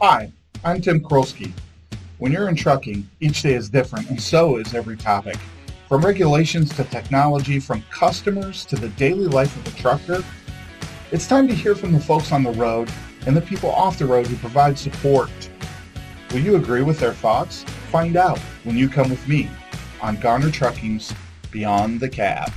Hi, I'm Tim Krolski. When you're in trucking, each day is different, and so is every topic. From regulations to technology, from customers to the daily life of a trucker, it's time to hear from the folks on the road and the people off the road who provide support. Will you agree with their thoughts? Find out when you come with me on Garner Trucking's Beyond the Cab.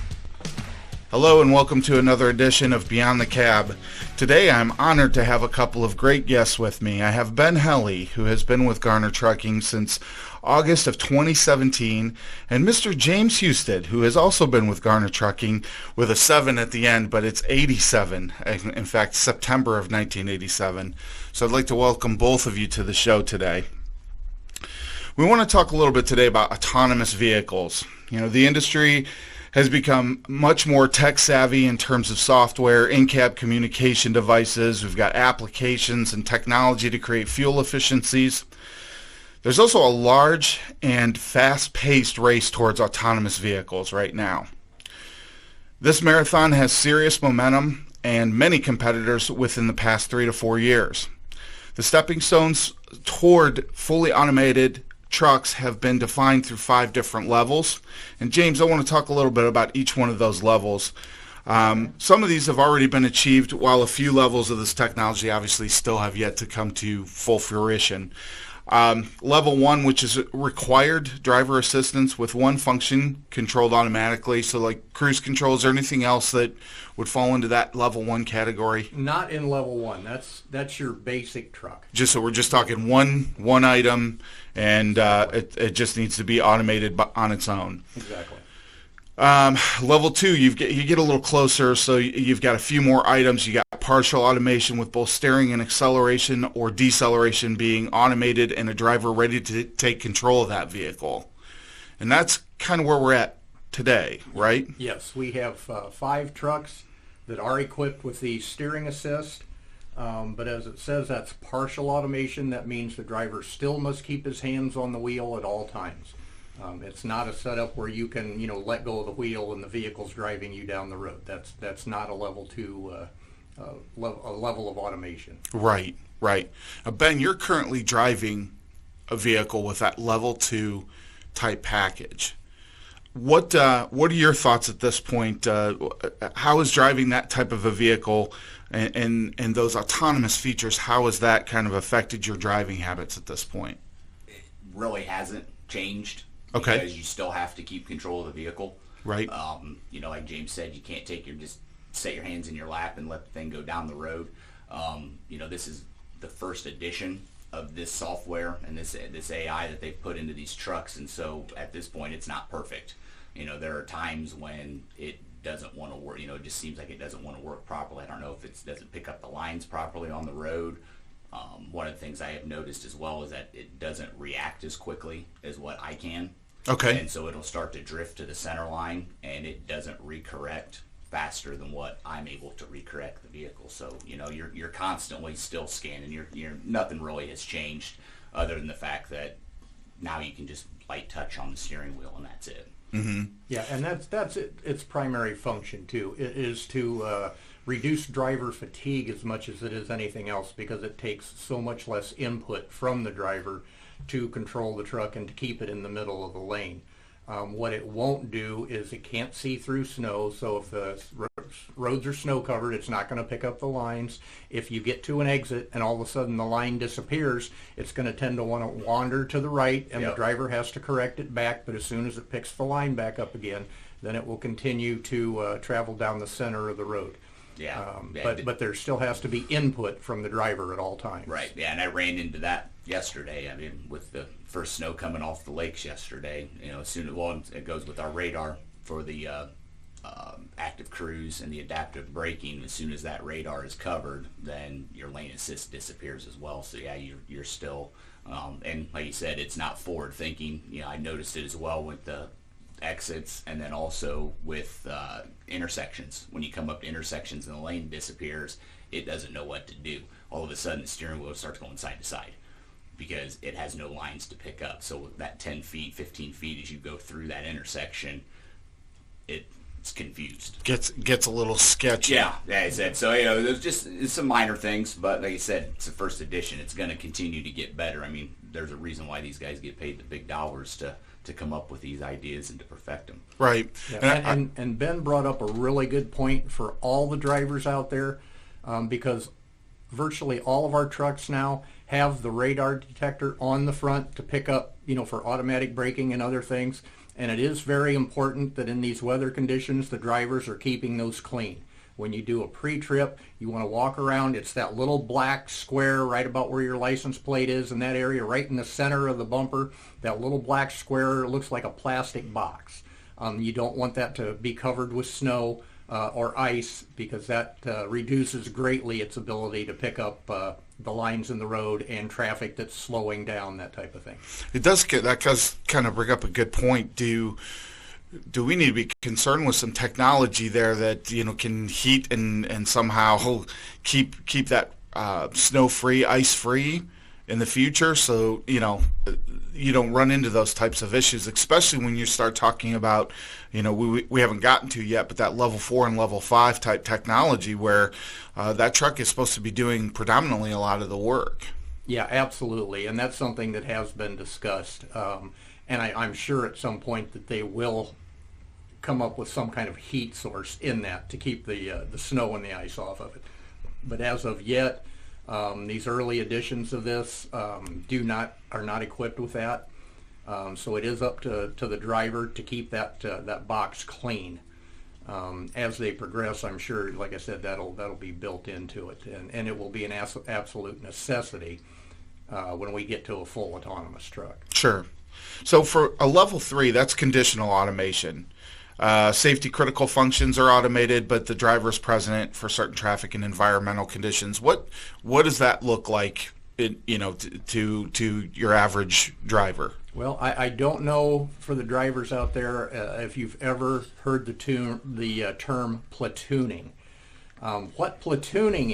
Hello and welcome to another edition of Beyond the Cab. Today I'm honored to have a couple of great guests with me. I have Ben Helle, who has been with Garner Trucking since August of 2017, and Mr. James Husted, who has also been with Garner Trucking with a 7 at the end, but it's 87, in fact September of 1987. So I'd like to welcome both of you to the show today. We want to talk a little bit today about autonomous vehicles. You know, the industry has become much more tech savvy in terms of software, in-cab communication devices. We've got applications and technology to create fuel efficiencies. There's also a large and fast-paced race towards autonomous vehicles right now. This marathon has serious momentum and many competitors within the past 3 to 4 years. The stepping stones toward fully automated trucks have been defined through 5 different levels. And James, I want to talk a little bit about each one of those levels. Some of these have already been achieved, while a few levels of this technology obviously still have yet to come to full fruition. Level 1, which is required driver assistance with one function controlled automatically, so like cruise controls or anything else that would fall into that level 1 category. Not in level 1. That's your basic truck. Just so we're just talking one item, and it just needs to be automated on its own. Exactly. Level 2, you get a little closer, so you've got a few more items. You got partial automation with both steering and acceleration or deceleration being automated and a driver ready to take control of that vehicle. And that's kind of where we're at today, right? Yes, we have 5 trucks that are equipped with the steering assist, but as it says, that's partial automation. That means the driver still must keep his hands on the wheel at all times. It's not a setup where you can, let go of the wheel and the vehicle's driving you down the road. That's not a level 2, a level of automation. Right. Ben, you're currently driving a vehicle with that level 2 type package. What are your thoughts at this point? How is driving that type of a vehicle and those autonomous features, how has that kind of affected your driving habits at this point? It really hasn't changed. Okay. Because you still have to keep control of the vehicle. Right. Like James said, you can't just set your hands in your lap and let the thing go down the road. This is the first edition of this software and this AI that they've put into these trucks, and so at this point it's not perfect. There are times when it doesn't want to work. It just seems like it doesn't want to work properly. I don't know if it doesn't pick up the lines properly on the road. One of the things I have noticed as well is that it doesn't react as quickly as what I can. Okay. And so it'll start to drift to the center line, and it doesn't recorrect faster than what I'm able to recorrect the vehicle. So you're constantly still scanning. You're nothing really has changed other than the fact that now you can just light touch on the steering wheel and that's it. Mm-hmm. Yeah, and that's its primary function too. It is to reduce driver fatigue as much as it is anything else, because it takes so much less input from the driver to control the truck and to keep it in the middle of the lane. What it won't do is it can't see through snow, so if the roads are snow covered, it's not going to pick up the lines. If you get to an exit and all of a sudden the line disappears, it's going to tend to want to wander to the right, and the driver has to correct it back, but as soon as it picks the line back up again, then it will continue to travel down the center of the road. Yeah. But there still has to be input from the driver at all times. Right. Yeah, and I ran into that yesterday. I mean, with the first snow coming off the lakes yesterday, as soon as it goes with our radar for the active cruise and the adaptive braking. As soon as that radar is covered, then your lane assist disappears as well. So yeah, you're still, and like you said, it's not forward thinking. I noticed it as well with the exits, and then also with intersections. When you come up to intersections and the lane disappears, it doesn't know what to do. All of a sudden the steering wheel starts going side to side because it has no lines to pick up. So that 10 feet, 15 feet as you go through that intersection, confused. Gets a little sketchy. Yeah, I said. So, there's just some minor things, but like I said, it's the first edition. It's going to continue to get better. I mean, there's a reason why these guys get paid the big dollars to come up with these ideas and to perfect them. Right. Yeah, and Ben brought up a really good point for all the drivers out there, because virtually all of our trucks now have the radar detector on the front to pick up, for automatic braking and other things. And it is very important that in these weather conditions, the drivers are keeping those clean. When you do a pre-trip, you want to walk around. It's that little black square right about where your license plate is in that area, right in the center of the bumper. That little black square looks like a plastic box. You don't want that to be covered with snow or ice, because that reduces greatly its ability to pick up the lines in the road and traffic that's slowing down, that type of thing. That does kind of bring up a good point. Do we need to be concerned with some technology there that can heat and somehow keep that snow free, ice free in the future, so you don't run into those types of issues, especially when you start talking about we haven't gotten to yet, but that level 4 and level 5 type technology where that truck is supposed to be doing predominantly a lot of the work. Yeah, absolutely, and that's something that has been discussed, and I'm sure at some point that they will come up with some kind of heat source in that to keep the snow and the ice off of it. But as of yet, these early editions of this are not equipped with that. So it is up to the driver to keep that box clean. As they progress, I'm sure, like I said, that'll be built into it, and it will be an absolute necessity when we get to a full autonomous truck. Sure. So for a level 3, that's conditional automation. Safety critical functions are automated, but the driver is present for certain traffic and environmental conditions. What does that look like, to your average driver? Well, I don't know for the drivers out there if you've ever heard the term platooning. What platooning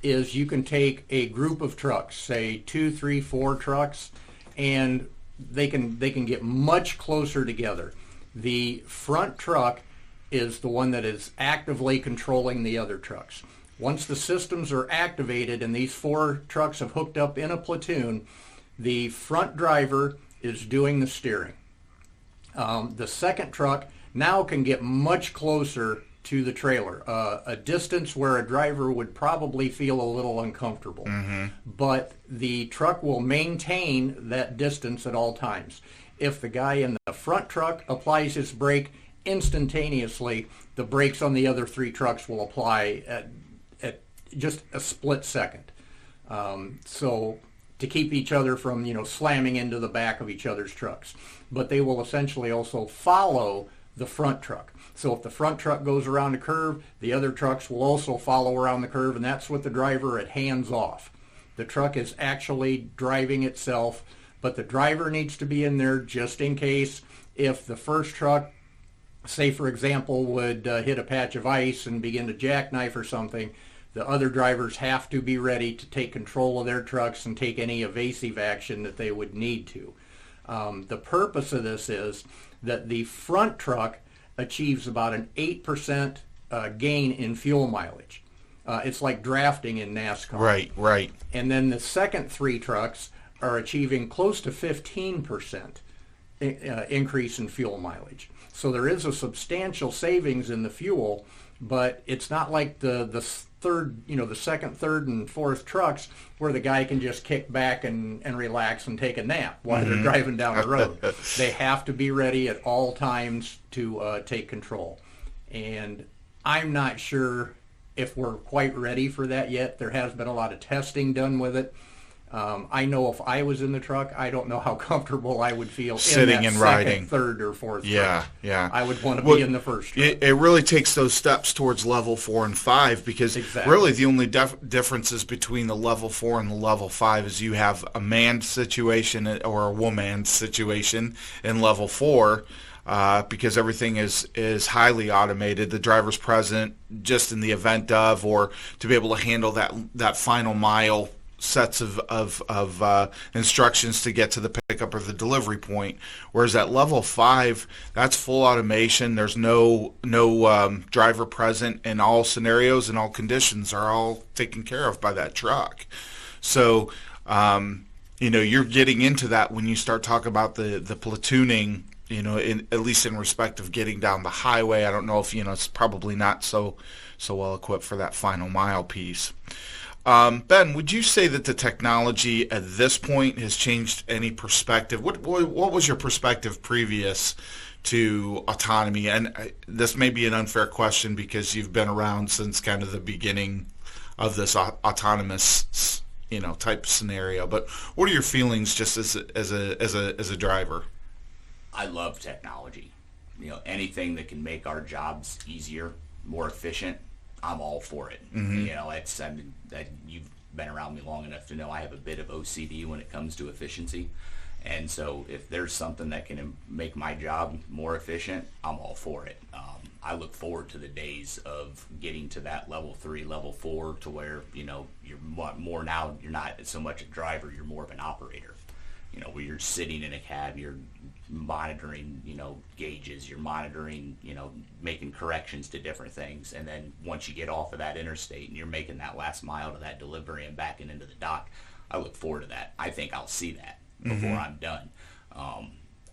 is you can take a group of trucks, say 2, 3, 4 trucks, and they can get much closer together. The front truck is the one that is actively controlling the other trucks. Once the systems are activated and these 4 trucks have hooked up in a platoon, the front driver is doing the steering. The second truck now can get much closer to the trailer, a distance where a driver would probably feel a little uncomfortable. Mm-hmm. But the truck will maintain that distance at all times. If the guy in the front truck applies his brake, instantaneously the brakes on the other 3 trucks will apply at just a split second. So to keep each other from slamming into the back of each other's trucks. But they will essentially also follow the front truck. So if the front truck goes around a curve, the other trucks will also follow around the curve, and that's with the driver at hands off. The truck is actually driving itself, but the driver needs to be in there just in case if the first truck, say for example, would hit a patch of ice and begin to jackknife or something. The other drivers have to be ready to take control of their trucks and take any evasive action that they would need to. The purpose of this is that the front truck achieves about an 8% gain in fuel mileage. It's like drafting in NASCAR. Right. And then the second 3 trucks are achieving close to 15% increase in fuel mileage. So there is a substantial savings in the fuel, but it's not like the second, third, and fourth trucks where the guy can just kick back and relax and take a nap while they're driving down the road. They have to be ready at all times to take control. And I'm not sure if we're quite ready for that yet. There has been a lot of testing done with it. I know if I was in the truck, I don't know how comfortable I would feel sitting in that and second, riding, third, or fourth Yeah. I would want to be in the first truck. It really takes those steps towards level 4 and 5 because really the only differences between the level 4 and the level 5 is you have a manned situation or a woman situation in level 4. Because everything is highly automated, the driver's present just in the event of, or to be able to handle that final mile sets of instructions to get to the pickup or the delivery point. Whereas at level 5, that's full automation. There's no driver present, and all scenarios and all conditions are all taken care of by that truck. So, you're getting into that when you start talking about the platooning, at least in respect of getting down the highway. I don't know if, it's probably not so well equipped for that final mile piece. Ben, would you say that the technology at this point has changed any perspective? What was your perspective previous to autonomy? And this may be an unfair question because you've been around since kind of the beginning of this autonomous, type scenario. But what are your feelings just as a driver? I love technology. Anything that can make our jobs easier, more efficient, I'm all for it. Mm-hmm. You've been around me long enough to know I have a bit of OCD when it comes to efficiency. And so if there's something that can make my job more efficient, I'm all for it. I look forward to the days of getting to that level 3, level 4, to where, you're more now, you're not so much a driver, you're more of an operator. Where you're sitting in a cab, you're monitoring, gauges, you're monitoring, making corrections to different things. And then once you get off of that interstate and you're making that last mile to that delivery and backing into the dock, I look forward to that. I think I'll see that before mm-hmm. I'm done.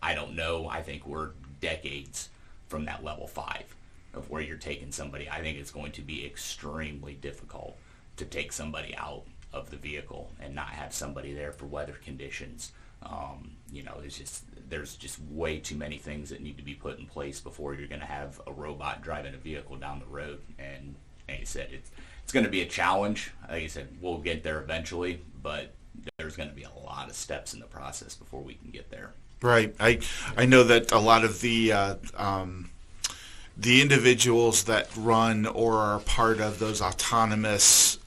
I don't know. I think we're decades from that level 5 of where you're taking somebody. I think it's going to be extremely difficult to take somebody out of the vehicle and not have somebody there for weather conditions. There's just way too many things that need to be put in place before you're going to have a robot driving a vehicle down the road. And like I said, it's going to be a challenge. Like I said, we'll get there eventually, but there's going to be a lot of steps in the process before we can get there. Right. I know that a lot of the individuals that run or are part of those autonomous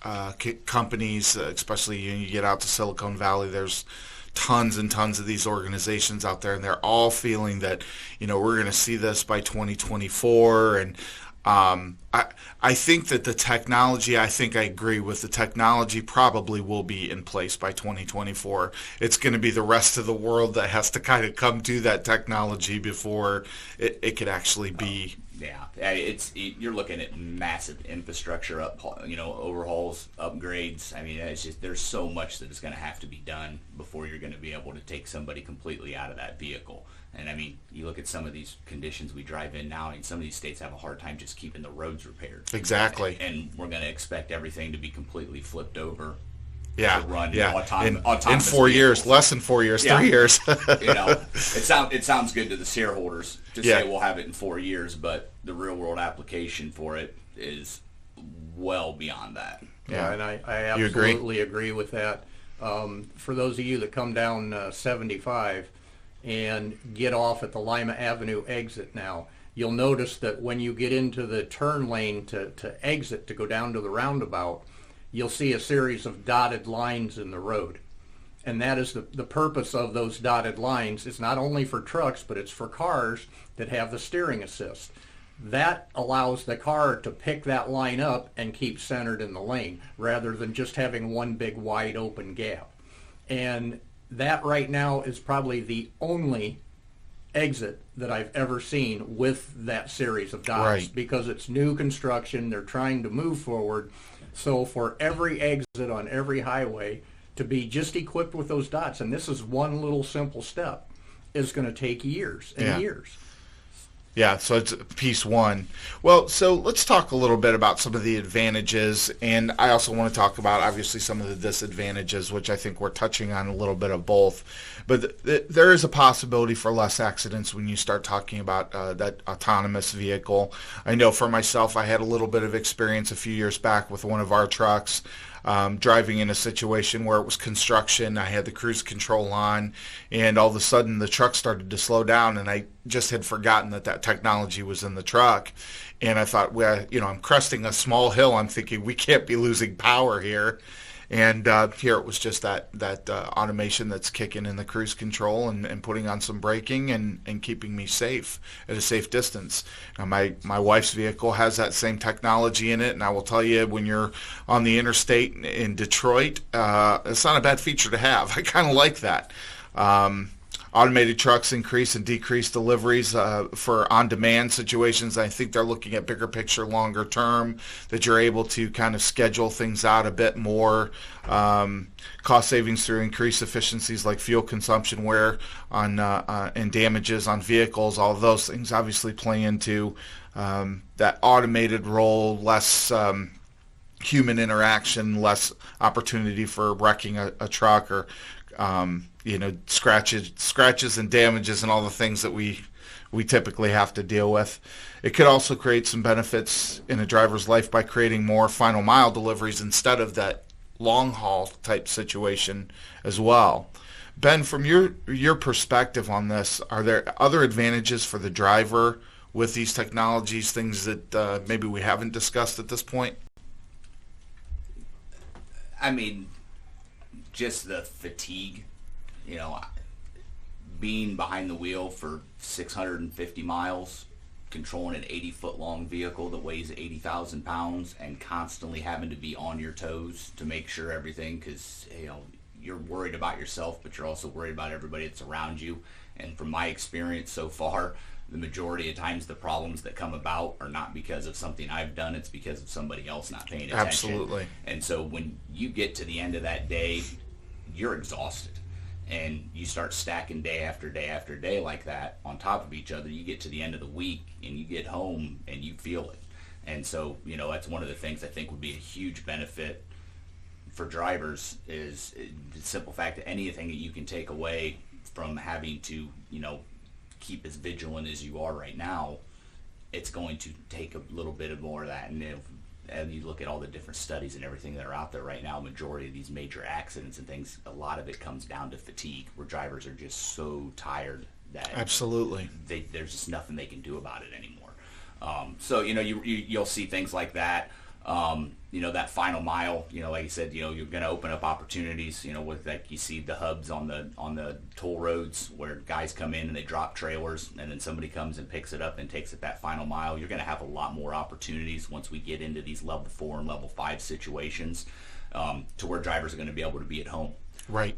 companies, especially when you get out to Silicon Valley, there's tons and tons of these organizations out there, and they're all feeling that, we're going to see this by 2024. And I think that the technology, I agree with the technology probably will be in place by 2024. It's going to be the rest of the world that has to kind of come to that technology before it could actually be. You're looking at massive infrastructure overhauls, upgrades. I mean, it's just, there's so much that is going to have to be done before you're going to be able to take somebody completely out of that vehicle. And I mean, you look at some of these conditions we drive in now, and some of these states have a hard time just keeping the roads repaired. Exactly. And we're going to expect everything to be completely flipped over. Yeah, to run in 4 years, less than 4 years, 3 years. It sounds good to the shareholders to say we'll have it in 4 years, but the real world application for it is well beyond that. Yeah, and I absolutely agree with that. For those of you that come down 75 and get off at the Lima Avenue exit now, you'll notice that when you get into the turn lane to exit to go down to the roundabout, you'll see a series of dotted lines in the road. And that is the purpose of those dotted lines. It's not only for trucks, but it's for cars that have the steering assist. That allows the car to pick that line up and keep centered in the lane, rather than just having one big wide open gap. And that right now is probably the only exit that I've ever seen with that series of dots, right, because it's new construction. They're trying to move forward. So for every exit on every highway to be just equipped with those dots, and this is one little simple step, is going to take years and years. Yeah, so it's piece one. Well, so let's talk a little bit about some of the advantages, and I also want to talk about, obviously, some of the disadvantages, which I think we're touching on a little bit of both. But there is a possibility for less accidents when you start talking about that autonomous vehicle. I know for myself, I had a little bit of experience a few years back with one of our trucks, driving in a situation where it was construction. I had the cruise control on, and all of a sudden the truck started to slow down, and I just had forgotten that technology was in the truck. And I thought, well, I'm cresting a small hill. I'm thinking we can't be losing power here. And here it was just that automation that's kicking in the cruise control and putting on some braking and keeping me safe at a safe distance. Now, my wife's vehicle has that same technology in it, and I will tell you, when you're on the interstate in Detroit, it's not a bad feature to have. I kind of like that. Automated trucks increase and decrease deliveries for on-demand situations. I think they're looking at bigger picture, longer term, that you're able to kind of schedule things out a bit more. Cost savings through increased efficiencies like fuel consumption, wear on and damages on vehicles. All of those things obviously play into that automated role, less human interaction, less opportunity for wrecking a truck or scratches and damages and all the things that we typically have to deal with. It could also create some benefits in a driver's life by creating more final mile deliveries instead of that long haul type situation as well. Ben, from your perspective on this, are there other advantages for the driver with these technologies, things that maybe we haven't discussed at this point? I mean, just the fatigue, being behind the wheel for 650 miles, controlling an 80-foot long vehicle that weighs 80,000 pounds and constantly having to be on your toes to make sure everything, because, you're worried about yourself, but you're also worried about everybody that's around you. And from my experience so far, the majority of times the problems that come about are not because of something I've done, it's because of somebody else not paying attention. Absolutely. And so when you get to the end of that day, you're exhausted. And you start stacking day after day after day like that on top of each other. You get to the end of the week and you get home and you feel it. And so, that's one of the things I think would be a huge benefit for drivers, is the simple fact that anything that you can take away from having to, keep as vigilant as you are right now, it's going to take a little bit of more of that. And as you look at all the different studies and everything that are out there right now, majority of these major accidents and things, a lot of it comes down to fatigue, where drivers are just so tired that absolutely there's just nothing they can do about it anymore. So you'll see things like that. That final mile, like you said, you're going to open up opportunities, with, like, you see the hubs on the toll roads where guys come in and they drop trailers and then somebody comes and picks it up and takes it that final mile. You're going to have a lot more opportunities once we get into these level 4 and level 5 situations, to where drivers are going to be able to be at home. Right.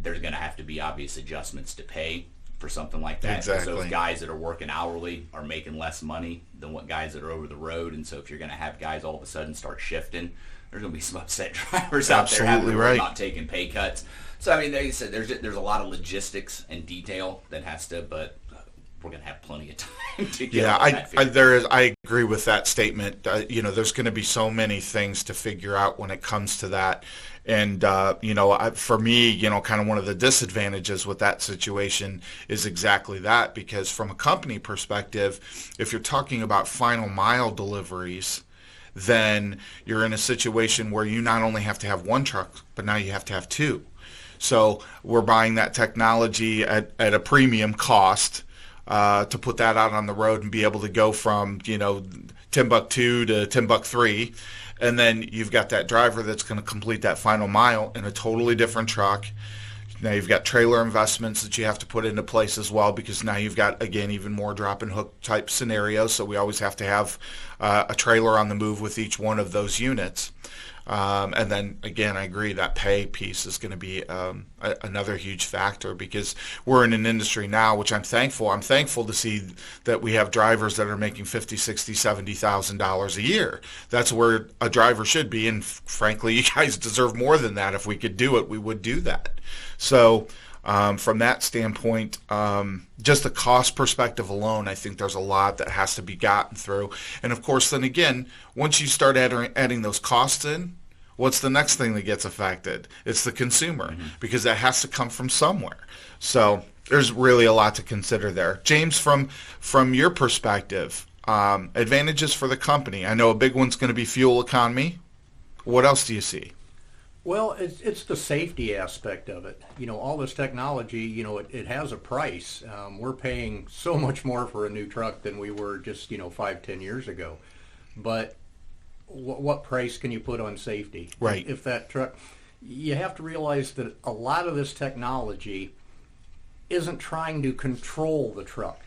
There's going to have to be obvious adjustments to pay for something like that. Exactly. So guys that are working hourly are making less money than what guys that are over the road. And so if you're going to have guys all of a sudden start shifting, there's going to be some upset drivers out there having to not taking pay cuts. So, I mean, like you said, there's a lot of logistics and detail that has to, but we're going to have plenty of time to get all that figured out. I agree with that statement. There's going to be so many things to figure out when it comes to that. And, for me, kind of one of the disadvantages with that situation is exactly that, because from a company perspective, if you're talking about final mile deliveries, then you're in a situation where you not only have to have one truck, but now you have to have two. So we're buying that technology at a premium cost to put that out on the road and be able to go from, Timbuktu to Timbuk3. And then you've got that driver that's going to complete that final mile in a totally different truck. Now you've got trailer investments that you have to put into place as well, because now you've got, again, even more drop and hook type scenarios. So we always have to have a trailer on the move with each one of those units. And then, again, I agree that pay piece is going to be another huge factor, because we're in an industry now, which I'm thankful. I'm thankful to see that we have drivers that are making $50,000, $60,000, $70,000 a year. That's where a driver should be, and frankly, you guys deserve more than that. If we could do it, we would do that. So from that standpoint, just the cost perspective alone, I think there's a lot that has to be gotten through. And of course, then again, once you start adding those costs in, what's the next thing that gets affected? It's the consumer, because that has to come from somewhere. So there's really a lot to consider there. James, from your perspective, advantages for the company. I know a big one's going to be fuel economy. What else do you see? Well, it's the safety aspect of it. All this technology, it has a price. We're paying so much more for a new truck than we were just, 5-10 years ago. But what price can you put on safety? Right. If that truck, you have to realize that a lot of this technology isn't trying to control the truck.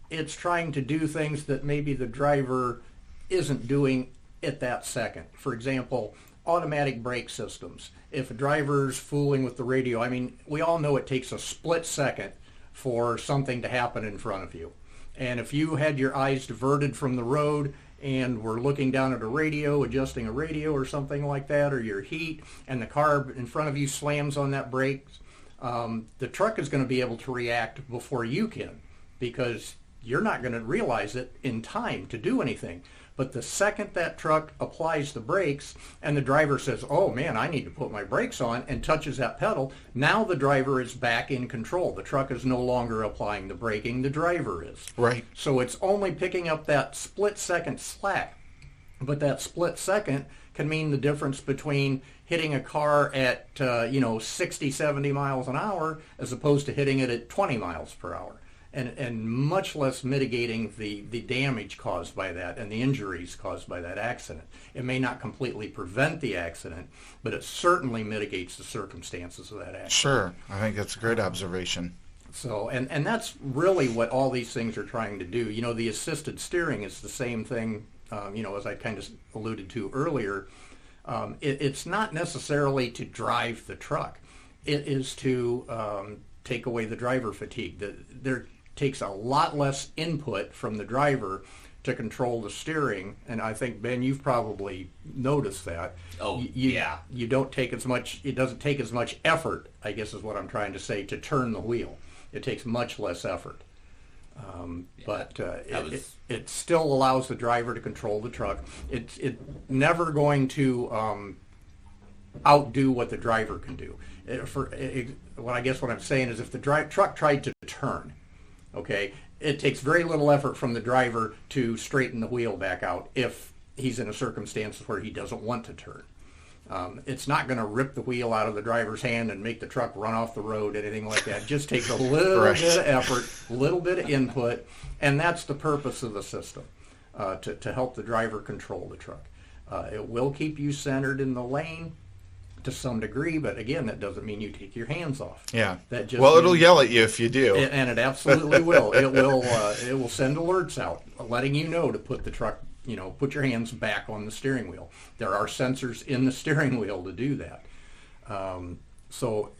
It's trying to do things that maybe the driver isn't doing at that second. For example, automatic brake systems. If a driver's fooling with the radio, I mean, we all know it takes a split second for something to happen in front of you. And if you had your eyes diverted from the road and were looking down at a radio, adjusting a radio or something like that, or your heat, and the car in front of you slams on that brake, the truck is going to be able to react before you can, because you're not going to realize it in time to do anything. But the second that truck applies the brakes and the driver says, oh man, I need to put my brakes on, and touches that pedal, now the driver is back in control. The truck is no longer applying the braking, the driver is. Right. So it's only picking up that split second slack. But that split second can mean the difference between hitting a car at 60, 70 miles an hour as opposed to hitting it at 20 miles per hour. And much less mitigating the damage caused by that and the injuries caused by that accident. It may not completely prevent the accident, but it certainly mitigates the circumstances of that accident. Sure. I think that's a great observation. So, and that's really what all these things are trying to do. The assisted steering is the same thing, as I kind of alluded to earlier. It's not necessarily to drive the truck. It is to take away the driver fatigue. There takes a lot less input from the driver to control the steering, and I think, Ben, you've probably noticed that. Yeah. You don't take as much, it doesn't take as much effort, I guess is what I'm trying to say, to turn the wheel. It takes much less effort. But it still allows the driver to control the truck. It's never going to outdo what the driver can do. What I'm saying is, if the truck tried to turn, okay, it takes very little effort from the driver to straighten the wheel back out if he's in a circumstance where he doesn't want to turn. It's not going to rip the wheel out of the driver's hand and make the truck run off the road, anything like that. It just takes a little Right. bit of effort, a little bit of input, and that's the purpose of the system, to help the driver control the truck. It will keep you centered in the lane to some degree, but again, that doesn't mean you take your hands off. Yeah. That just Well, it'll means- yell at you if you do. and it absolutely will. It will send alerts out letting you know to put the truck, put your hands back on the steering wheel. There are sensors in the steering wheel to do that. So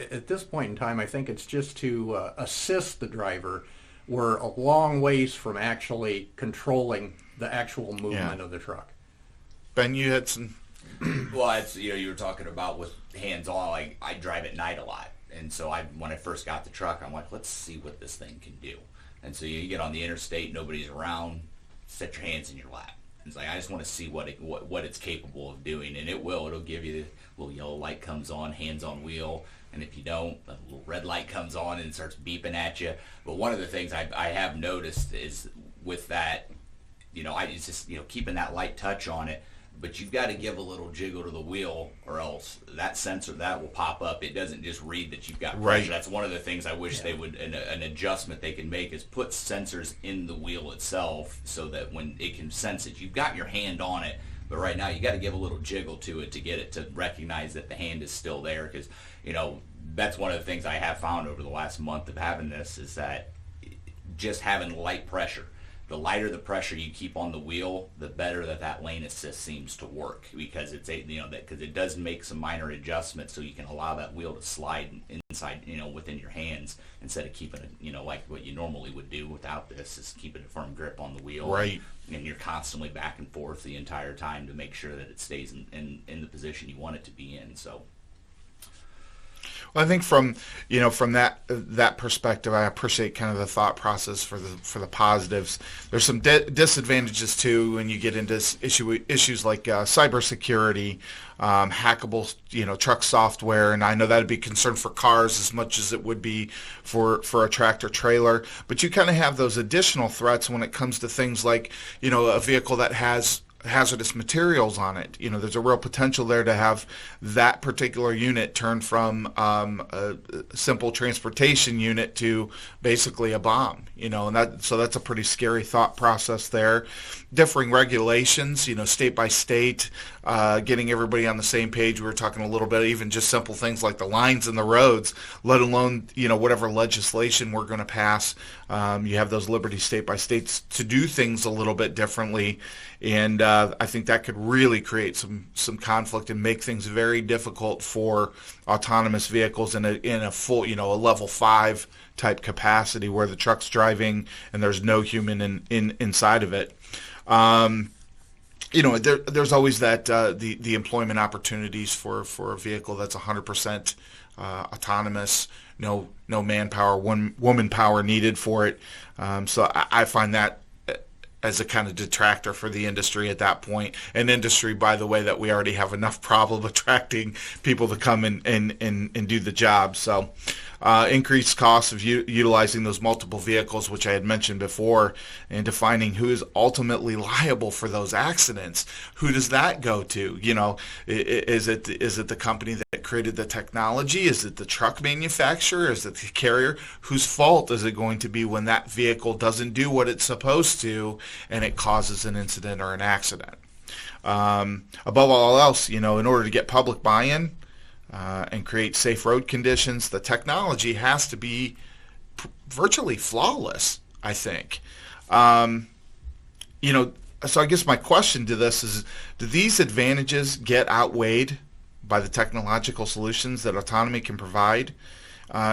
at this point in time, I think it's just to assist the driver. We're a long ways from actually controlling the actual movement of the truck. Ben, you had some... Well, it's, you were talking about with hands-on, like, I drive at night a lot. And so when I first got the truck, I'm like, let's see what this thing can do. And so you get on the interstate, nobody's around, set your hands in your lap. It's like, I just want to see what it's capable of doing. And it'll give you, the little yellow light comes on, hands on wheel. And if you don't, a little red light comes on and it starts beeping at you. But one of the things I have noticed is with that, it's just, keeping that light touch on it. But you've got to give a little jiggle to the wheel, or else that sensor, that will pop up. It doesn't just read that you've got pressure. Right. That's one of the things I wish they would, an adjustment they can make is put sensors in the wheel itself so that when it can sense it, you've got your hand on it. But right now, you got to give a little jiggle to it to get it to recognize that the hand is still there. Because, that's one of the things I have found over the last month of having this is that just having light pressure. The lighter the pressure you keep on the wheel, the better that lane assist seems to work, because it's because it does make some minor adjustments so you can allow that wheel to slide inside, within your hands instead of keeping it, like what you normally would do without this, is keeping a firm grip on the wheel. Right. And you're constantly back and forth the entire time to make sure that it stays in the position you want it to be in. So. Well, I think from that perspective, I appreciate kind of the thought process for the positives. There's some disadvantages too when you get into issues like cybersecurity, hackable truck software, and I know that'd be a concern for cars as much as it would be for a tractor trailer. But you kind of have those additional threats when it comes to things like a vehicle that has hazardous materials on it. There's a real potential there to have that particular unit turn from a simple transportation unit to basically a bomb. And that's a pretty scary thought process there. Differing regulations, state by state, getting everybody on the same page. We were talking a little bit, even just simple things like the lines in the roads, let alone whatever legislation we're going to pass. You have those liberties state by state to do things a little bit differently, and I think that could really create some conflict and make things very difficult for autonomous vehicles in a full, a level 5 type capacity where the truck's driving and there's no human inside of it. There's always that the employment opportunities for a vehicle that's 100% autonomous, no manpower, woman power needed for it. So I find that as a kind of detractor for the industry at that point. An industry, by the way, that we already have enough problem attracting people to come and do the job. So increased costs of utilizing those multiple vehicles, which I had mentioned before, and defining who is ultimately liable for those accidents. Who does that go to? Is it the company that created the technology? Is it the truck manufacturer? Is it the carrier? Whose fault is it going to be when that vehicle doesn't do what it's supposed to and it causes an incident or an accident? Above all else, in order to get public buy-in and create safe road conditions, the technology has to be virtually flawless, I think. So I guess my question to this is, do these advantages get outweighed by the technological solutions that autonomy can provide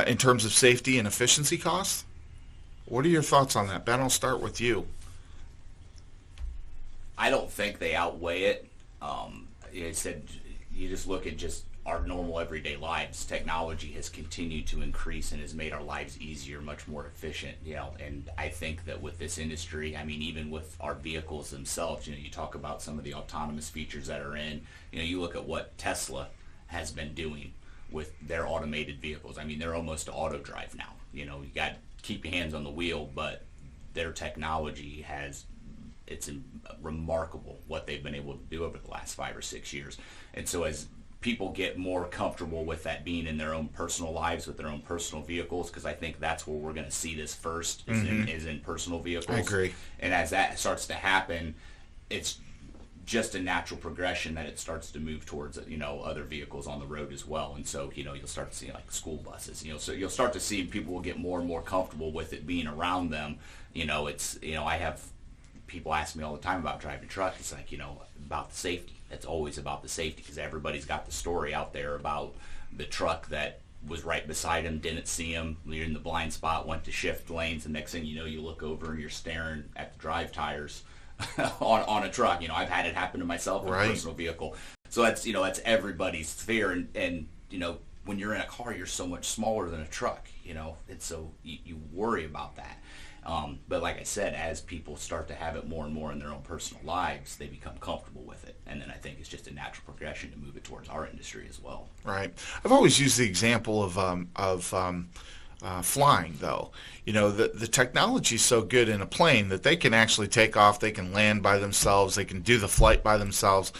in terms of safety and efficiency costs? What are your thoughts on that? Ben, I'll start with you. I don't think they outweigh it. I said, you just look at just our normal everyday lives. Technology has continued to increase and has made our lives easier, much more efficient. And I think that with this industry, even with our vehicles themselves, you talk about some of the autonomous features that are in. You look at what Tesla has been doing with their automated vehicles. They're almost auto drive now. You got to keep your hands on the wheel, but their technology it's remarkable what they've been able to do over the last 5 or 6 years. And so as people get more comfortable with that being in their own personal lives with their own personal vehicles, because I think that's where we're going to see this first is in personal vehicles. I agree. And as that starts to happen, it's just a natural progression that it starts to move towards other vehicles on the road as well. And so you'll start to see like school buses. So you'll start to see people will get more and more comfortable with it being around them. I have people ask me all the time about driving a truck. It's like about the safety. It's always about the safety because everybody's got the story out there about the truck that was right beside him, didn't see him, you're in the blind spot, went to shift lanes, and next thing you know, you look over and you're staring at the drive tires on a truck. I've had it happen to myself in a personal vehicle. So that's everybody's fear. And when you're in a car, you're so much smaller than a truck. It's so you worry about that. But like I said, as people start to have it more and more in their own personal lives, they become comfortable with it. And then I think it's just a natural progression to move it towards our industry as well. Right. I've always used the example of flying, though. The technology is so good in a plane that they can actually take off, they can land by themselves, they can do the flight by themselves.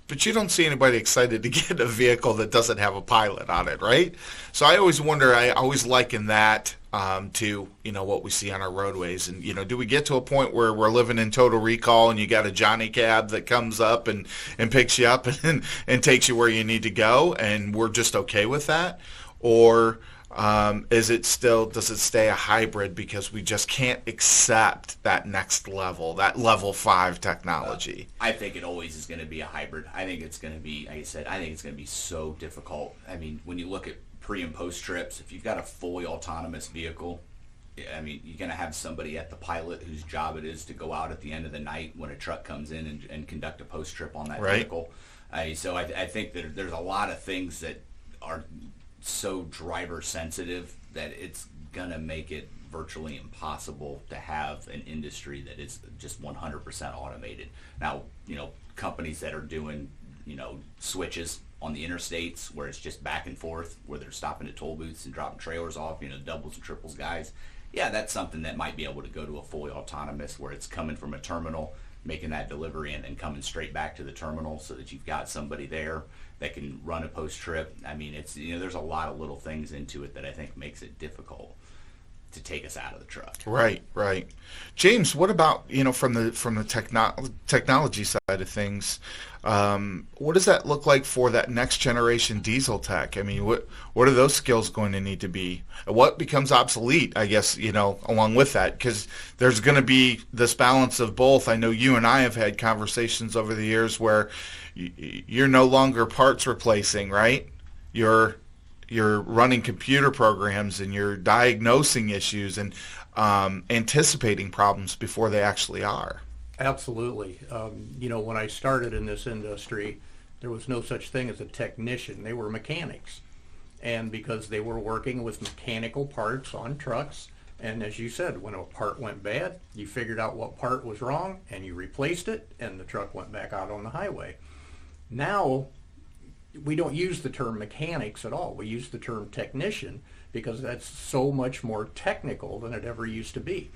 But you don't see anybody excited to get a vehicle that doesn't have a pilot on it, right? So I always wonder, I always liken that to, what we see on our roadways. And, do we get to a point where we're living in total recall and you got a Johnny cab that comes up and picks you up and takes you where you need to go and we're just okay with that? Or does it stay a hybrid because we just can't accept that next level, that level 5 technology? I think it always is going to be a hybrid. I think it's going to be, like I said, I think it's going to be so difficult. When you look at pre and post trips, if you've got a fully autonomous vehicle, you're going to have somebody at the pilot whose job it is to go out at the end of the night when a truck comes in and conduct a post trip on that vehicle. So I think that there's a lot of things that are so driver sensitive that it's gonna make it virtually impossible to have an industry that is just 100% automated. Now, companies that are doing, switches on the interstates where it's just back and forth, where they're stopping at toll booths and dropping trailers off, doubles and triples guys. Yeah, that's something that might be able to go to a fully autonomous where it's coming from a terminal, making that delivery and then coming straight back to the terminal so that you've got somebody there that can run a post-trip. I mean, it's, there's a lot of little things into it that I think makes it difficult to take us out of the truck. Right, right. James, what about, from the technology side of things? What does that look like for that next generation diesel tech? I mean, what are those skills going to need to be? What becomes obsolete, I guess, along with that? Because there's going to be this balance of both. I know you and I have had conversations over the years where you're no longer parts replacing, right? You're running computer programs and you're diagnosing issues and anticipating problems before they actually are. Absolutely. When I started in this industry, there was no such thing as a technician. They were mechanics. And because they were working with mechanical parts on trucks, and as you said, when a part went bad, you figured out what part was wrong and you replaced it and the truck went back out on the highway. Now, we don't use the term mechanics at all. We use the term technician because that's so much more technical than it ever used to be.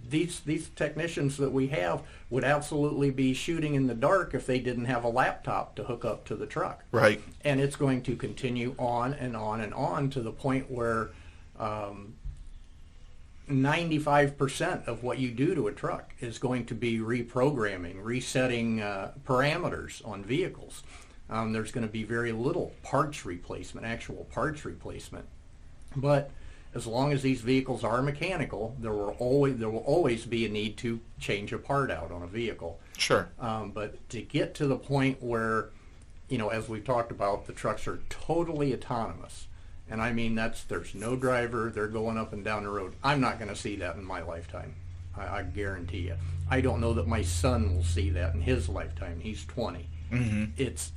These technicians that we have would absolutely be shooting in the dark if they didn't have a laptop to hook up to the truck. Right. And it's going to continue on and on and on to the point where 95% of what you do to a truck is going to be reprogramming, resetting parameters on vehicles. There's going to be very little parts replacement, actual parts replacement. But as long as these vehicles are mechanical, there will always be a need to change a part out on a vehicle. Sure. But to get to the point where, as we've talked about, the trucks are totally autonomous, and I mean there's no driver, they're going up and down the road. I'm not going to see that in my lifetime. I guarantee you. I don't know that my son will see that in his lifetime. He's 20. Mm-hmm. It's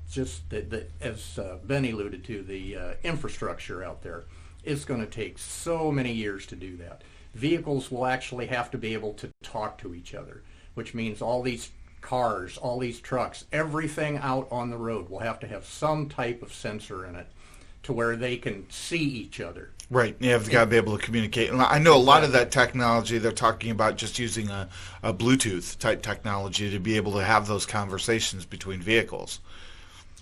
just that as Ben alluded to, the infrastructure out there. It's going to take so many years to do that. Vehicles will actually have to be able to talk to each other, which means all these cars, all these trucks, everything out on the road will have to have some type of sensor in it to where they can see each other. Right. You have got to be able to communicate. And I know a lot of that technology, they're talking about just using a Bluetooth type technology to be able to have those conversations between vehicles.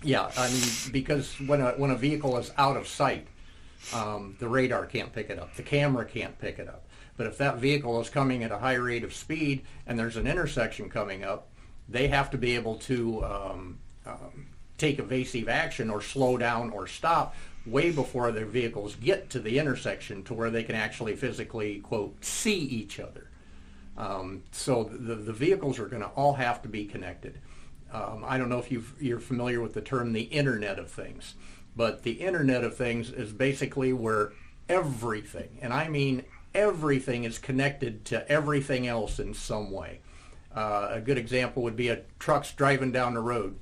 Yeah, I mean, because when a vehicle is out of sight, the radar can't pick it up. The camera can't pick it up. But if that vehicle is coming at a high rate of speed and there's an intersection coming up, they have to be able to take evasive action or slow down or stop way before their vehicles get to the intersection to where they can actually physically, quote, see each other. So the vehicles are going to all have to be connected. I don't know if you're familiar with the term the Internet of Things. But the Internet of Things is basically where everything, and I mean everything, is connected to everything else in some way. A good example would be a truck's driving down the road,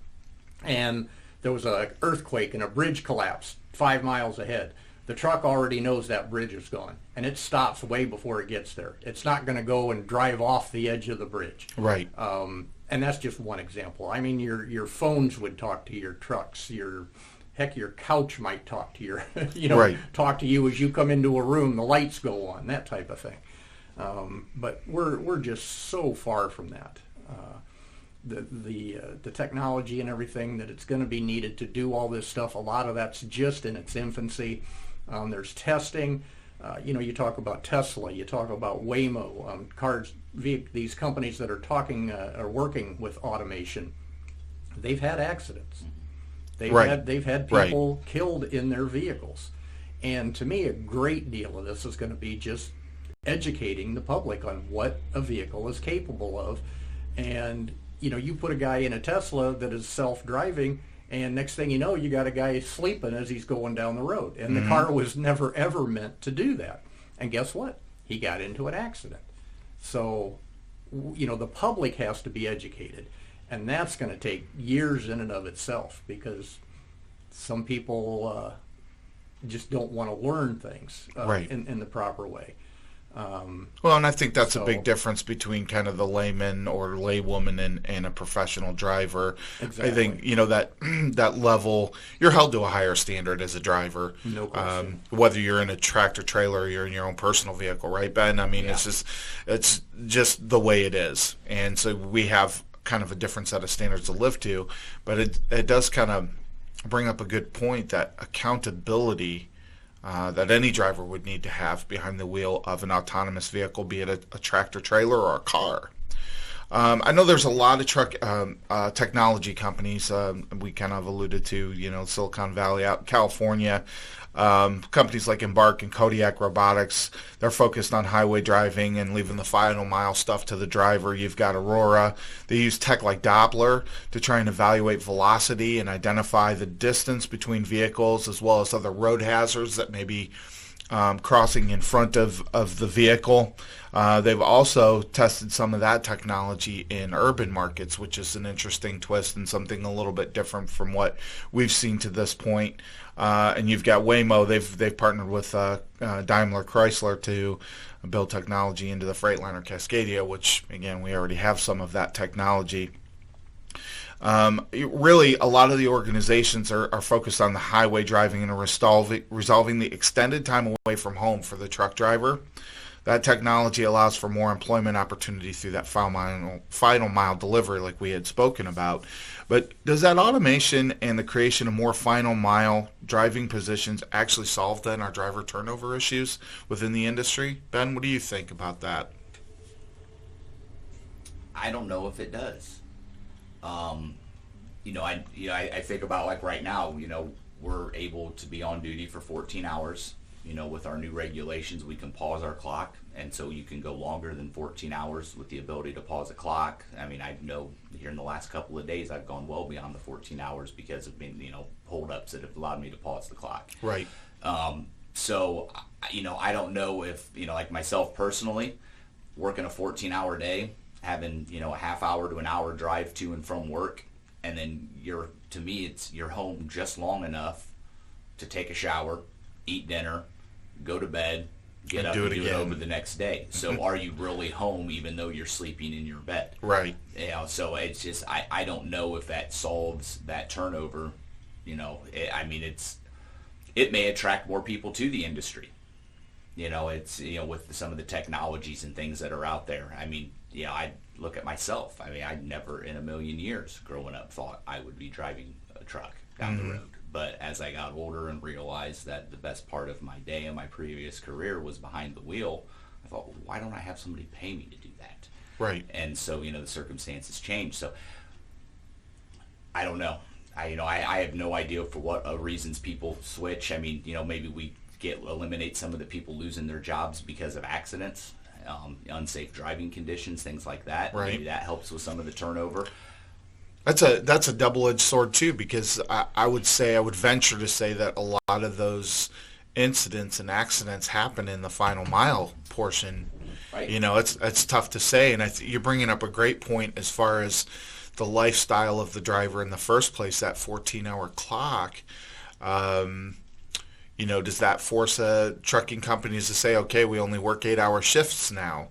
and there was an earthquake and a bridge collapsed 5 miles ahead. The truck already knows that bridge is gone, and it stops way before it gets there. It's not going to go and drive off the edge of the bridge. Right. And that's just one example. I mean, your phones would talk to your trucks, Heck, your couch might talk to your, right. talk to you as you come into a room. The lights go on, that type of thing. But we're just so far from that. The technology and everything that it's going to be needed to do all this stuff, a lot of that's just in its infancy. There's testing. You talk about Tesla. You talk about Waymo. These companies that are working with automation. They've had accidents. They've had people killed in their vehicles. And to me, a great deal of this is going to be just educating the public on what a vehicle is capable of. And, you put a guy in a Tesla that is self-driving, and next thing you know, you got a guy sleeping as he's going down the road. And the car was never, ever meant to do that. And guess what? He got into an accident. So, the public has to be educated. And that's going to take years in and of itself because some people just don't want to learn things right. in the proper way. Well, and I think that's a big So- difference between kind of the layman or laywoman and a professional driver. Exactly. I think, that that level, you're held to a higher standard as a driver. No question. Whether you're in a tractor trailer or you're in your own personal vehicle, right, Ben? I mean, Yeah. it's just the way it is. And so we have kind of a different set of standards to live to, but it does kind of bring up a good point that accountability that any driver would need to have behind the wheel of an autonomous vehicle, be it a tractor trailer or a car. I know there's a lot of truck technology companies. We kind of alluded to, Silicon Valley out in California. Companies like Embark and Kodiak Robotics, they're focused on highway driving and leaving the final mile stuff to the driver. You've got Aurora. They use tech like Doppler to try and evaluate velocity and identify the distance between vehicles, as well as other road hazards that may be crossing in front of the vehicle. They've also tested some of that technology in urban markets, which is an interesting twist and something a little bit different from what we've seen to this point. And you've got Waymo. They've partnered with Daimler Chrysler to build technology into the Freightliner Cascadia, which, again, we already have some of that technology. Really, a lot of the organizations are focused on the highway driving and are resolving the extended time away from home for the truck driver. That technology allows for more employment opportunity through that final mile delivery like we had spoken about. But does that automation and the creation of more final mile driving positions actually solve then our driver turnover issues within the industry? Ben, what do you think about that? I don't know if it does. I think about, like, right now, we're able to be on duty for 14 hours. With our new regulations, we can pause our clock, and so you can go longer than 14 hours with the ability to pause a clock. I mean, I know here in the last couple of days, I've gone well beyond the 14 hours because of being, holdups that have allowed me to pause the clock. Right. So, I don't know if, like myself personally, working a 14-hour day, having, a half hour to an hour drive to and from work, and then you're home just long enough to take a shower, eat dinner, go to bed, get up and do it over the next day. So are you really home even though you're sleeping in your bed? Right. So it's just, I don't know if that solves that turnover. It may attract more people to the industry. With some of the technologies and things that are out there. I mean, I look at myself. I mean, I never in a million years growing up thought I would be driving a truck down the road. But as I got older and realized that the best part of my day in my previous career was behind the wheel, I thought, well, why don't I have somebody pay me to do that? Right. And so, the circumstances changed. So I don't know. I have no idea for what reasons people switch. I mean, maybe we eliminate some of the people losing their jobs because of accidents, unsafe driving conditions, things like that. Right. Maybe that helps with some of the turnover. That's a double-edged sword too, because I would venture to say that a lot of those incidents and accidents happen in the final mile portion. Right. It's tough to say, and you're bringing up a great point as far as the lifestyle of the driver in the first place. That 14-hour clock. Does that force trucking companies to say, okay, we only work 8-hour shifts now,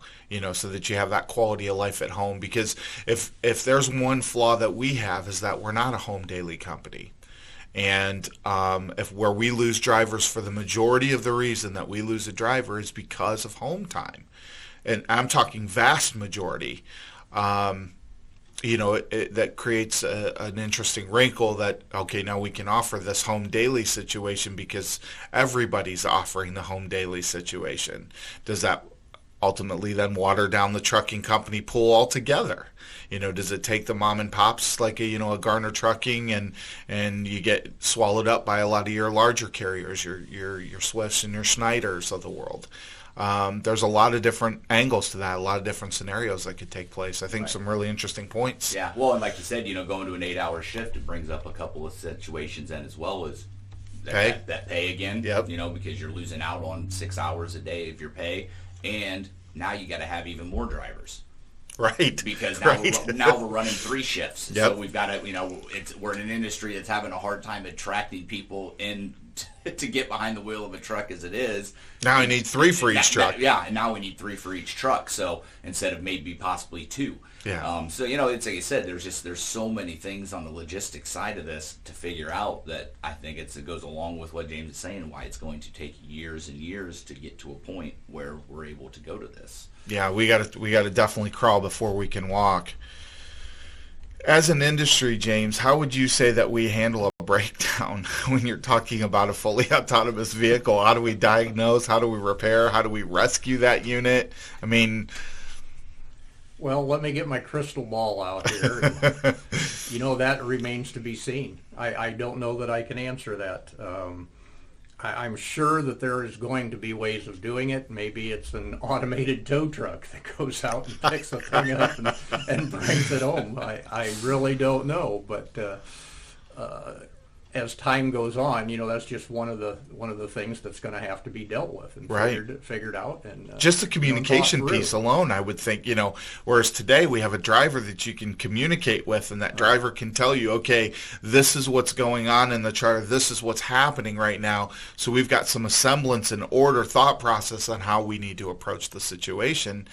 so that you have that quality of life at home? Because if there's one flaw that we have is that we're not a home daily company. And where we lose drivers, for the majority of the reason that we lose a driver is because of home time. And I'm talking vast majority. That creates an interesting wrinkle that, okay, now we can offer this home daily situation because everybody's offering the home daily situation. Does that ultimately then water down the trucking company pool altogether? Does it take the mom and pops like a Garner Trucking and you get swallowed up by a lot of your larger carriers, your Swifts and your Schneiders of the world? There's a lot of different angles to that, a lot of different scenarios that could take place. I think some really interesting points. Yeah, well, and like you said, going to an 8-hour shift, it brings up a couple of situations, and as well as that pay again. Yep. Because you're losing out on 6 hours a day of your pay, and now you got to have even more drivers. Right. Because now we're running 3 shifts. Yep. So we've got to, we're in an industry that's having a hard time attracting people in to get behind the wheel of a truck as it is. Now we need 3 for each truck. Yeah, and now we need 3 for each truck. So instead of maybe possibly 2. Yeah. So it's like I said, there's so many things on the logistics side of this to figure out that I think it goes along with what James is saying, why it's going to take years and years to get to a point where we're able to go to this. Yeah, we got to definitely crawl before we can walk. As an industry, James, how would you say that we handle a breakdown when you're talking about a fully autonomous vehicle? How do we diagnose? How do we repair? How do we rescue that unit? I mean... Well, let me get my crystal ball out here. That remains to be seen. I don't know that I can answer that. I'm sure that there is going to be ways of doing it. Maybe it's an automated tow truck that goes out and picks the thing up and brings it home. I really don't know, but as time goes on, that's just one of the things that's going to have to be dealt with and figured out. And just the communication piece alone, I would think, whereas today we have a driver that you can communicate with, and that driver can tell you, okay, this is what's going on in the chart, this is what's happening right now. So we've got some semblance and order thought process on how we need to approach the situation.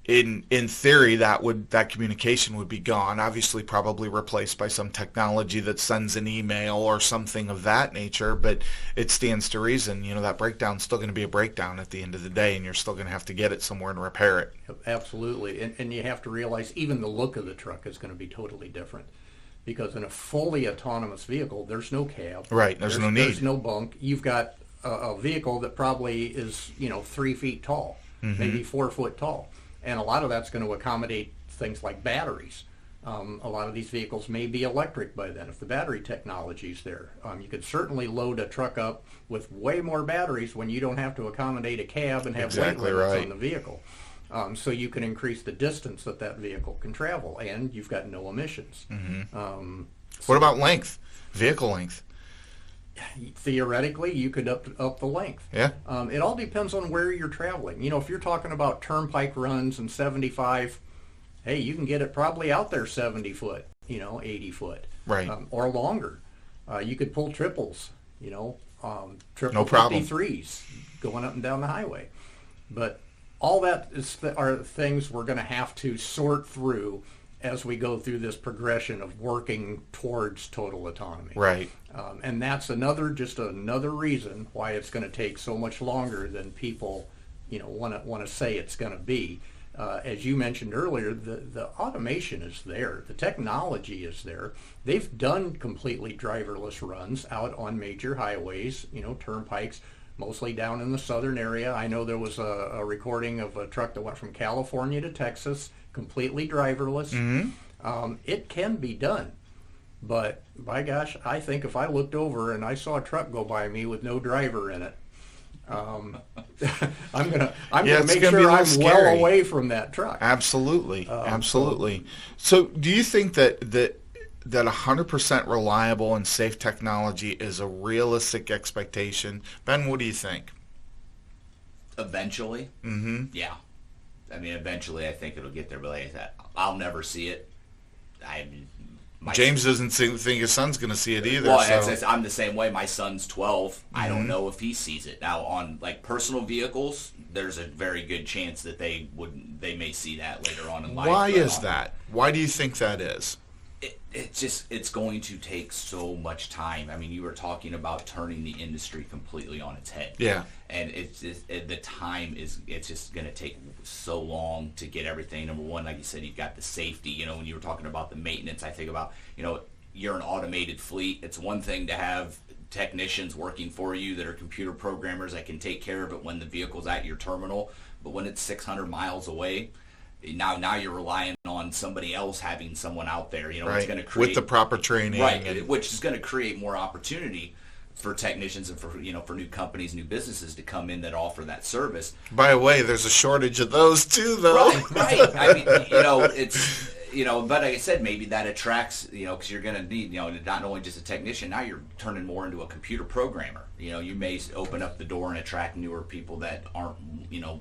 In theory, that communication would be gone, obviously probably replaced by some technology that sends an email or something of that nature, but it stands to reason, that breakdown's still going to be a breakdown at the end of the day, and you're still going to have to get it somewhere and repair it. Absolutely, and you have to realize even the look of the truck is going to be totally different, because in a fully autonomous vehicle, there's no cab. Right, there's no need. There's no bunk. You've got a vehicle that probably is, 3 feet tall, maybe 4 foot tall. And a lot of that's going to accommodate things like batteries. A lot of these vehicles may be electric by then if the battery technology is there. You could certainly load a truck up with way more batteries when you don't have to accommodate a cab and have weight limits on the vehicle. So you can increase the distance that vehicle can travel, and you've got no emissions. What about length, vehicle length? Theoretically, you could up the length. Yeah. It all depends on where you're traveling. If you're talking about turnpike runs and 75, hey, you can get it probably out there 70 foot, 80 foot. Right. Or longer. You could pull triples, triple no problem. 53s going up and down the highway. But all that are things we're going to have to sort through as we go through this progression of working towards total autonomy. Right. And that's another reason why it's going to take so much longer than people, want to say it's going to be. As you mentioned earlier, the automation is there. The technology is there. They've done completely driverless runs out on major highways, turnpikes, mostly down in the southern area. I know there was a recording of a truck that went from California to Texas, completely driverless. It can be done. But by gosh, I think if I looked over and I saw a truck go by me with no driver in it, I'm gonna make sure I'm well away from that truck. Absolutely, absolutely. So, do you think that 100% reliable and safe technology is a realistic expectation? Ben, what do you think? Eventually, yeah. I mean, eventually, I think it'll get there. But like I said, I'll never see it. James doesn't think his son's going to see it either. Well, I'm the same way. My son's 12. I don't know if he sees it. Now, on like personal vehicles, there's a very good chance that they may see that later on in life. Why is that? Why do you think that is? It's going to take so much time. I mean, you were talking about turning the industry completely on its head. Yeah. And the time it's just going to take so long to get everything. Number one, like you said, you've got the safety. When you were talking about the maintenance, I think about, you're an automated fleet. It's one thing to have technicians working for you that are computer programmers that can take care of it when the vehicle's at your terminal. But when it's 600 miles away, now you're relying on somebody else having someone out there. Right. It's going to create, with the proper training, right? Which is going to create more opportunity for technicians and for new companies, new businesses to come in that offer that service. By the way, there's a shortage of those too, though. Right. I mean, it's but like I said, maybe that attracts because you're going to need not only just a technician. Now you're turning more into a computer programmer. You may open up the door and attract newer people that aren't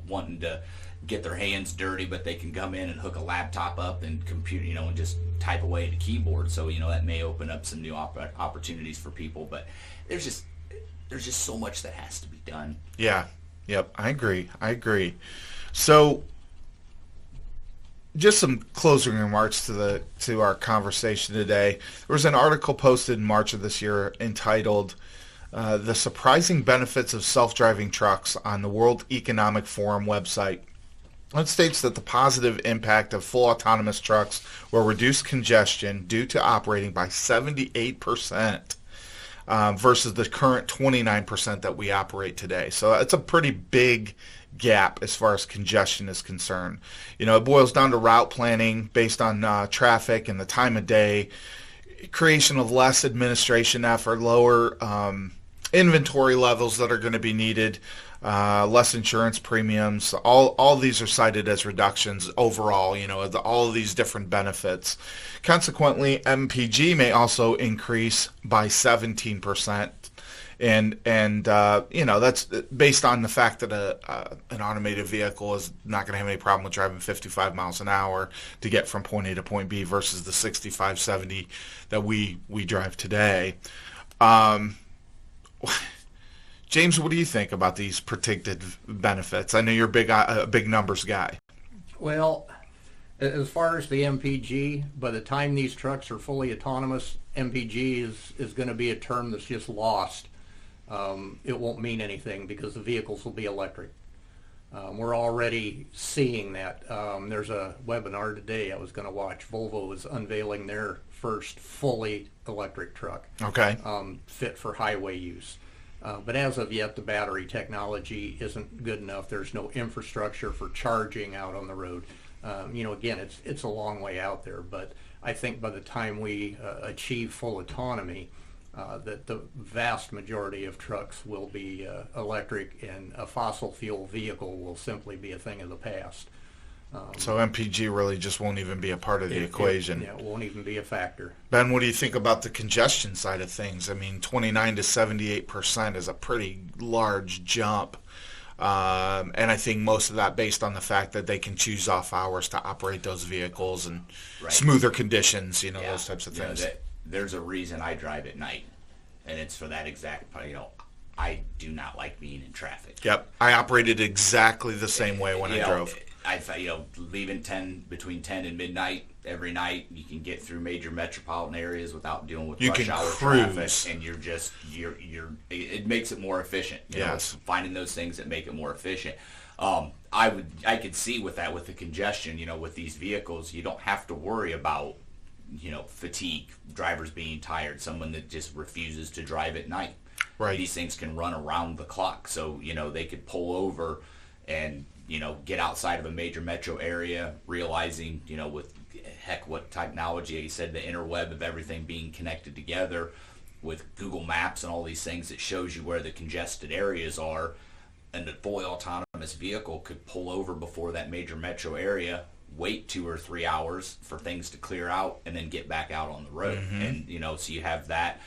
wanting to get their hands dirty, but they can come in and hook a laptop up and compute, and just type away at a keyboard. So, that may open up some new opportunities for people. But there's just, there's just so much that has to be done. Yeah. Yep. I agree. So, just some closing remarks to our conversation today. There was an article posted in March of this year entitled "The Surprising Benefits of Self-Driving Trucks" on the World Economic Forum website. It states that the positive impact of full autonomous trucks will reduce congestion due to operating by 78%. Versus the current 29% that we operate today. So it's a pretty big gap as far as congestion is concerned. It boils down to route planning based on traffic and the time of day, creation of less administration effort, lower inventory levels that are going to be needed, less insurance premiums. All these are cited as reductions overall, all of these different benefits. Consequently, MPG may also increase by 17%. And that's based on the fact that an automated vehicle is not going to have any problem with driving 55 miles an hour to get from point A to point B versus the 65, 70 that we drive today. James, what do you think about these predicted benefits? I know you're a big numbers guy. Well, as far as the MPG, by the time these trucks are fully autonomous, MPG is going to be a term that's just lost. It won't mean anything because the vehicles will be electric. We're already seeing that. There's a webinar today I was going to watch. Volvo is unveiling their first fully electric truck. Okay. Fit for highway use. But as of yet, the battery technology isn't good enough. There's no infrastructure for charging out on the road. Again, it's a long way out there, but I think by the time we achieve full autonomy, that the vast majority of trucks will be electric, and a fossil fuel vehicle will simply be a thing of the past. So MPG really just won't even be a part of the equation. It won't even be a factor. Ben, what do you think about the congestion side of things? I mean, 29 to 78% is a pretty large jump. And I think most of that based on the fact that they can choose off hours to operate those vehicles and smoother conditions, those types of things. There's a reason I drive at night, and it's for that exact, I do not like being in traffic. Yep. I operated exactly the same way when I drove. I thought, leaving between 10 and midnight every night, you can get through major metropolitan areas without dealing with rush hour traffic, and it makes it more efficient. Yes. Finding those things that make it more efficient. I could see with the congestion, with these vehicles, you don't have to worry about, fatigue, drivers being tired, someone that just refuses to drive at night. Right. These things can run around the clock, so they could pull over and get outside of a major metro area, realizing, with what technology, you said, the interweb of everything being connected together with Google Maps and all these things that shows you where the congested areas are, and a fully autonomous vehicle could pull over before that major metro area, wait 2 or 3 hours for things to clear out, and then get back out on the road. Mm-hmm. And, so you have that.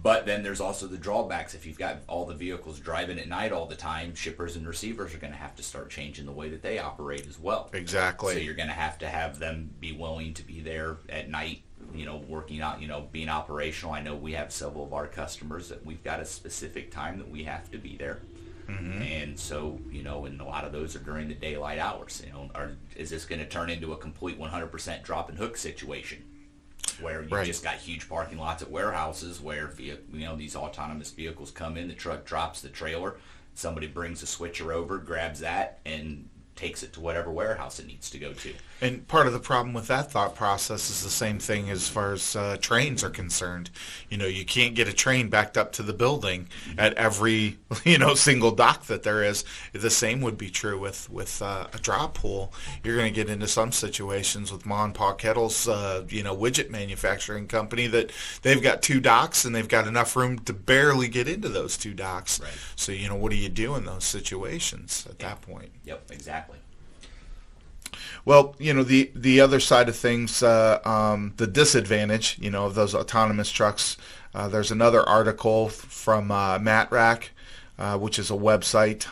But then there's also the drawbacks. If you've got all the vehicles driving at night all the time, shippers and receivers are going to have to start changing the way that they operate as well. Exactly. So you're going to have them be willing to be there at night, working out, being operational. I know we have several of our customers that we've got a specific time that we have to be there. Mm-hmm. And so, and a lot of those are during the daylight hours. Is this going to turn into a complete 100% drop and hook situation, where you just got huge parking lots at warehouses where these autonomous vehicles come in, the truck drops the trailer, somebody brings a switcher over, grabs that, and takes it to whatever warehouse it needs to go to. And part of the problem with that thought process is the same thing as far as trains are concerned. You can't get a train backed up to the building at every single dock that there is. The same would be true with a drop pool. You're going to get into some situations with Ma and Pa Kettle's widget manufacturing company that they've got 2 docks and they've got enough room to barely get into those 2 docks. Right. So what do you do in those situations at that point? Yep, exactly. Well, the other side of things, the disadvantage, of those autonomous trucks. There's another article from MatRack, which is a website.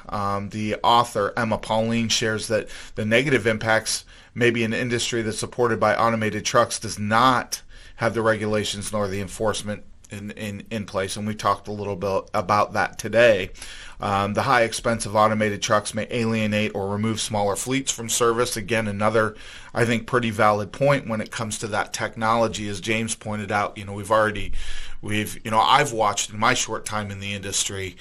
The author, Emma Pauline, shares that the negative impacts maybe an industry that's supported by automated trucks does not have the regulations nor the enforcement in place, and we talked a little bit about that today. The high expense of automated trucks may alienate or remove smaller fleets from service. Again, another, I think, pretty valid point when it comes to that technology. As James pointed out, I've watched in my short time in the industry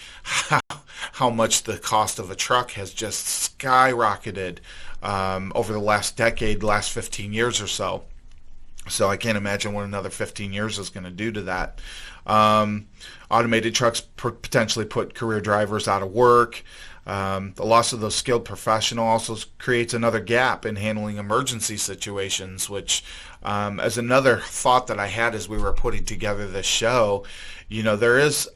how much the cost of a truck has just skyrocketed over the last decade, last 15 years or so. So I can't imagine what another 15 years is going to do to that. Automated trucks potentially put career drivers out of work. The loss of those skilled professionals also creates another gap in handling emergency situations, which, as another thought that I had as we were putting together this show, there is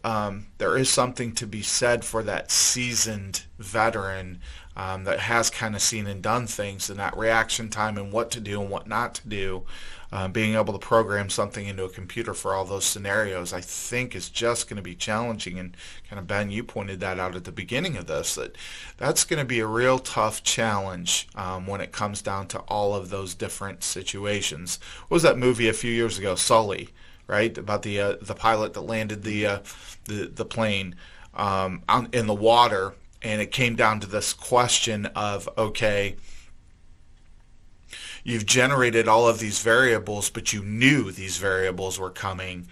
something to be said for that seasoned veteran that has kind of seen and done things, and that reaction time and what to do and what not to do. Being able to program something into a computer for all those scenarios, I think, is just going to be challenging. And kind of, Ben, you pointed that out at the beginning of this, that's going to be a real tough challenge when it comes down to all of those different situations. What was that movie a few years ago, Sully, right? About the pilot that landed the plane in the water, and it came down to this question of, okay, you've generated all of these variables, but you knew these variables were coming.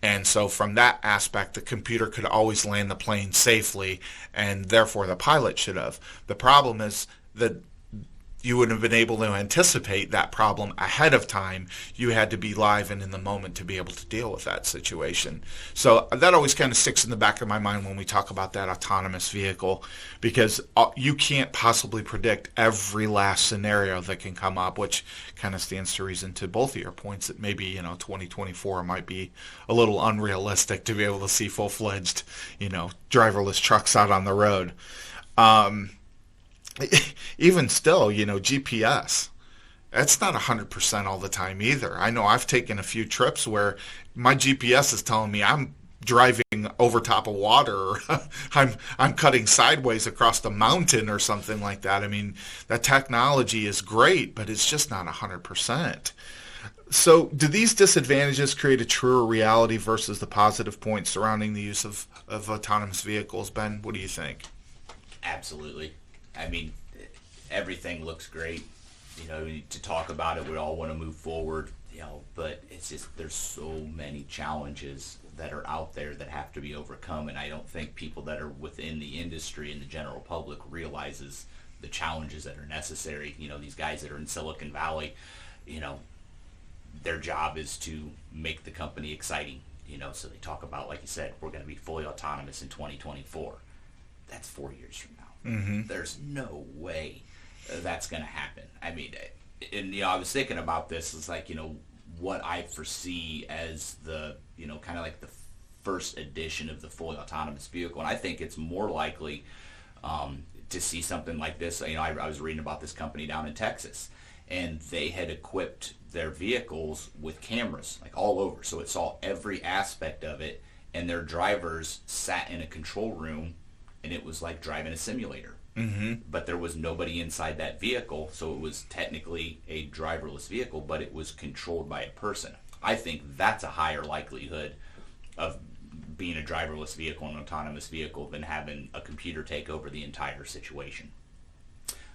And so from that aspect, the computer could always land the plane safely, and therefore the pilot should have. The problem is that you wouldn't have been able to anticipate that problem ahead of time. You had to be live and in the moment to be able to deal with that situation. So that always kind of sticks in the back of my mind when we talk about that autonomous vehicle, because you can't possibly predict every last scenario that can come up, which kind of stands to reason to both of your points that maybe 2024 might be a little unrealistic to be able to see full-fledged driverless trucks out on the road. Even still, GPS, that's not 100% all the time either. I know I've taken a few trips where my GPS is telling me I'm driving over top of water, or I'm cutting sideways across the mountain or something like that. I mean, that technology is great, but it's just not 100%. So do these disadvantages create a truer reality versus the positive points surrounding the use of autonomous vehicles? Ben, what do you think? Absolutely. I mean, everything looks great. To talk about it, we all want to move forward, but it's just, there's so many challenges that are out there that have to be overcome, and I don't think people that are within the industry and the general public realizes the challenges that are necessary. These guys that are in Silicon Valley, their job is to make the company exciting, so they talk about, like you said, we're going to be fully autonomous in 2024. That's 4 years from now. Mm-hmm. There's no way that's going to happen. I mean, and I was thinking about this. It's like, what I foresee as the, kind of like the first edition of the fully autonomous vehicle. And I think it's more likely to see something like this. I was reading about this company down in Texas, and they had equipped their vehicles with cameras, like all over. So it saw every aspect of it, and their drivers sat in a control room, and it was like driving a simulator. Mm-hmm. But there was nobody inside that vehicle, so it was technically a driverless vehicle, but it was controlled by a person. I think that's a higher likelihood of being a driverless vehicle and an autonomous vehicle than having a computer take over the entire situation.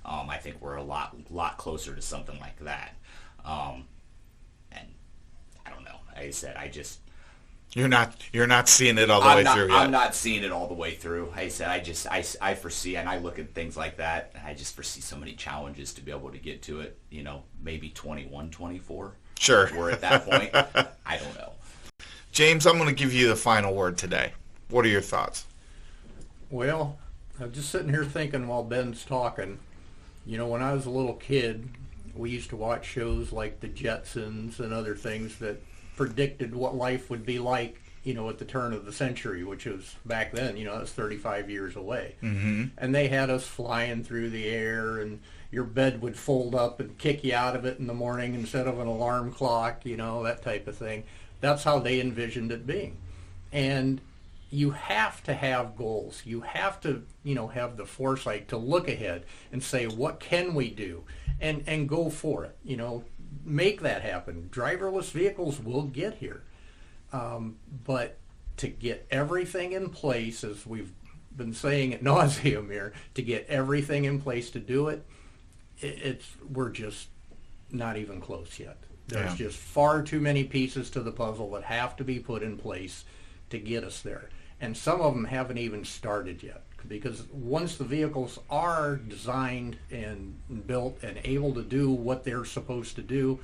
I think we're a lot closer to something like that. And I don't know. Like I said, You're not seeing it all the way through yet. I'm not seeing it all the way through. I said I foresee, and I look at things like that, and I just foresee so many challenges to be able to get to it. Maybe 21, 24. Sure. We're at that point. I don't know. James, I'm going to give you the final word today. What are your thoughts? Well, I'm just sitting here thinking while Ben's talking. When I was a little kid, we used to watch shows like The Jetsons and other things that predicted what life would be like, at the turn of the century, which was back then, that's 35 years away. Mm-hmm. And they had us flying through the air, and your bed would fold up and kick you out of it in the morning instead of an alarm clock, that type of thing. That's how they envisioned it being. And you have to have goals. You have to, have the foresight to look ahead and say, what can we do? And go for it, make that happen. Driverless vehicles will get here. But to get everything in place, as we've been saying ad nauseum here, to get everything in place to do it, we're just not even close yet. There's just far too many pieces to the puzzle that have to be put in place to get us there. And some of them haven't even started yet, because once the vehicles are designed and built and able to do what they're supposed to do,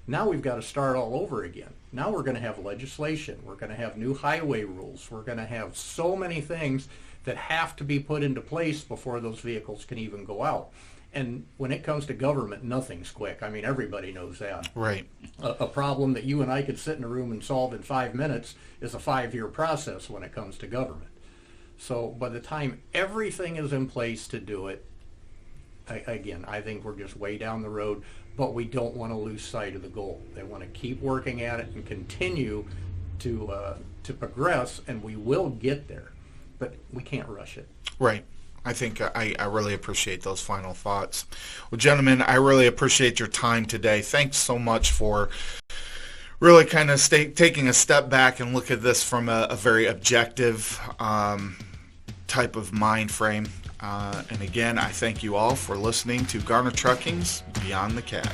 now we've got to start all over again. Now we're going to have legislation. We're going to have new highway rules. We're going to have so many things that have to be put into place before those vehicles can even go out. And when it comes to government, nothing's quick. I mean, everybody knows that. Right. A problem that you and I could sit in a room and solve in 5 minutes is a 5-year process when it comes to government. So by the time everything is in place to do it, again, I think we're just way down the road, but we don't want to lose sight of the goal. They want to keep working at it and continue to progress, and we will get there, but we can't rush it. Right. I think I really appreciate those final thoughts. Well, gentlemen, I really appreciate your time today. Thanks so much for really kind of taking a step back and look at this from a very objective type of mind frame. And again, I thank you all for listening to Garner Trucking's Beyond the Cab.